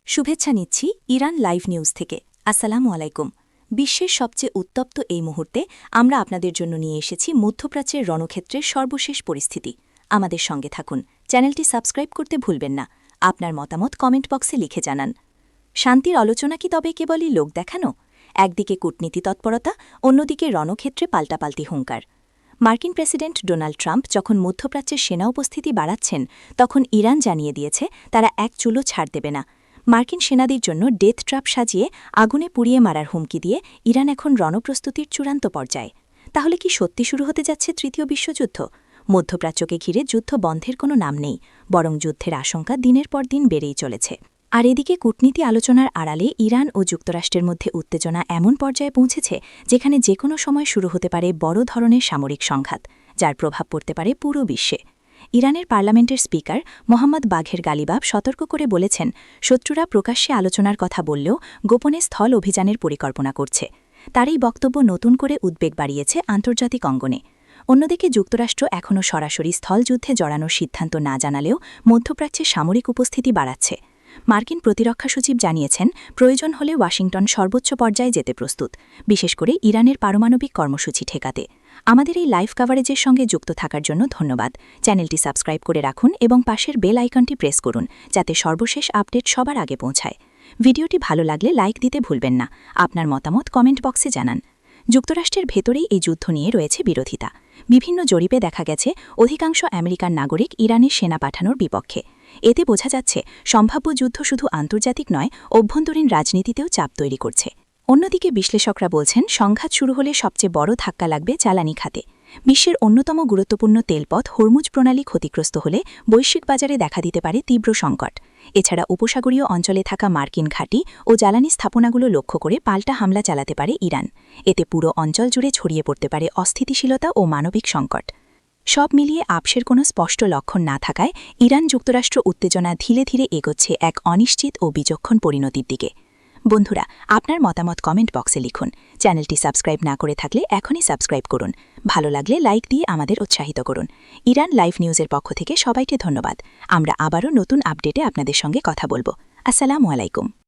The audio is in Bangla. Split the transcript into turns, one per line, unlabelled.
শুভেচ্ছা নিচ্ছি ইরান লাইভ নিউজ থেকে। আসসালামু আলাইকুম। বিশ্বের সবচেয়ে উত্তপ্ত এই মুহূর্তে আমরা আপনাদের জন্য নিয়ে এসেছি মধ্যপ্রাচ্যের রণক্ষেত্রের সর্বশেষ পরিস্থিতি। আমাদের সঙ্গে থাকুন, চ্যানেলটি সাবস্ক্রাইব করতে ভুলবেন না। আপনার মতামত কমেন্ট বক্সে লিখে জানান। শান্তির আলোচনা কি তবে কেবলই লোক দেখানো? একদিকে কূটনীতি তৎপরতা, অন্যদিকে রণক্ষেত্রে পাল্টাপাল্টি হুঙ্কার। মার্কিন প্রেসিডেন্ট ডোনাল্ড ট্রাম্প যখন মধ্যপ্রাচ্যের সেনা উপস্থিতি বাড়াচ্ছেন, তখন ইরান জানিয়ে দিয়েছে তারা এক চুলো ছাড় দেবে না। মার্কিন সেনাদের জন্য ডেথ ট্র্যাপ সাজিয়ে আগুনে পুড়িয়ে মারার হুমকি দিয়ে ইরান এখন রণপ্রস্তুতির চূড়ান্ত পর্যায়ে। তাহলে কি সত্যি শুরু হতে যাচ্ছে তৃতীয় বিশ্বযুদ্ধ? মধ্যপ্রাচ্যকে ঘিরে যুদ্ধ বন্ধের কোনো নাম নেই, বরং যুদ্ধের আশঙ্কা দিনের পর দিন বেড়েই চলেছে। আর এদিকে কূটনীতি আলোচনার আড়ালে ইরান ও যুক্তরাষ্ট্রের মধ্যে উত্তেজনা এমন পর্যায়ে পৌঁছেছে যেখানে যে কোনো সময় শুরু হতে পারে বড় ধরনের সামরিক সংঘাত, যার প্রভাব পড়তে পারে পুরো বিশ্বে। ইরানের পার্লামেন্টের স্পিকার মোহাম্মদ বাঘের গালিবাব সতর্ক করে বলেছেন, শত্রুরা প্রকাশ্যে আলোচনার কথা বললেও গোপনে স্থল অভিযানের পরিকল্পনা করছে। তার এই বক্তব্য নতুন করে উদ্বেগ বাড়িয়েছে আন্তর্জাতিক অঙ্গনে। অন্যদিকে যুক্তরাষ্ট্র এখনও সরাসরি স্থলযুদ্ধে জড়ানোর সিদ্ধান্ত না জানালেও মধ্যপ্রাচ্যে সামরিক উপস্থিতি বাড়াচ্ছে। মার্কিন প্রতিরক্ষা সচিব জানিয়েছেন, প্রয়োজন হলে ওয়াশিংটন সর্বোচ্চ পর্যায়ে যেতে প্রস্তুত, বিশেষ করে ইরানের পারমাণবিক কর্মসূচি ঠেকাতে। আমাদের এই লাইভ কাভারেজের সঙ্গে যুক্ত থাকার জন্য ধন্যবাদ। চ্যানেলটি সাবস্ক্রাইব করে রাখুন এবং পাশের বেল আইকনটি প্রেস করুন, যাতে সর্বশেষ আপডেট সবার আগে পৌঁছায়। ভিডিওটি ভালো লাগলে লাইক দিতে ভুলবেন না। আপনার মতামত কমেন্ট বক্সে জানান। যুক্তরাষ্ট্রের ভেতরেই এই যুদ্ধ নিয়ে রয়েছে বিরোধিতা। বিভিন্ন জরিপে দেখা গেছে অধিকাংশ আমেরিকান নাগরিক ইরানের সেনা পাঠানোর বিপক্ষে। এতে বোঝা যাচ্ছে সম্ভাব্য যুদ্ধ শুধু আন্তর্জাতিক নয়, অভ্যন্তরীণ রাজনীতিতেও চাপ তৈরি করছে। অন্যদিকে বিশ্লেষকরা বলছেন, সংঘাত শুরু হলে সবচেয়ে বড় ধাক্কা লাগবে জ্বালানি খাতে। বিশ্বের অন্যতম গুরুত্বপূর্ণ তেলপথ হরমুজ প্রণালী ক্ষতিগ্রস্ত হলে বৈশ্বিক বাজারে দেখা দিতে পারে তীব্র সংকট। এছাড়া উপসাগরীয় অঞ্চলে থাকা মার্কিন ঘাঁটি ও জ্বালানি স্থাপনাগুলো লক্ষ্য করে পাল্টা হামলা চালাতে পারে ইরান। এতে পুরো অঞ্চল জুড়ে ছড়িয়ে পড়তে পারে অস্থিতিশীলতা ও মানবিক সংকট। সব মিলিয়ে আপসের কোনো স্পষ্ট লক্ষণ না থাকায় ইরান যুক্তরাষ্ট্র উত্তেজনা ধীরে ধীরে এগোচ্ছে এক অনিশ্চিত ও বিচক্ষণ পরিণতির দিকে। বন্ধুরা, আপনার মতামত কমেন্ট বক্সে লিখুন। চ্যানেলটি সাবস্ক্রাইব না করে থাকলে এখনই সাবস্ক্রাইব করুন। ভালো লাগলে লাইক দিয়ে আমাদের উৎসাহিত করুন। ইরান লাইভ নিউজের পক্ষ থেকে সবাইকে ধন্যবাদ। আমরা আবারও নতুন আপডেটে আপনাদের সঙ্গে কথা বলব। আসসালামু আলাইকুম।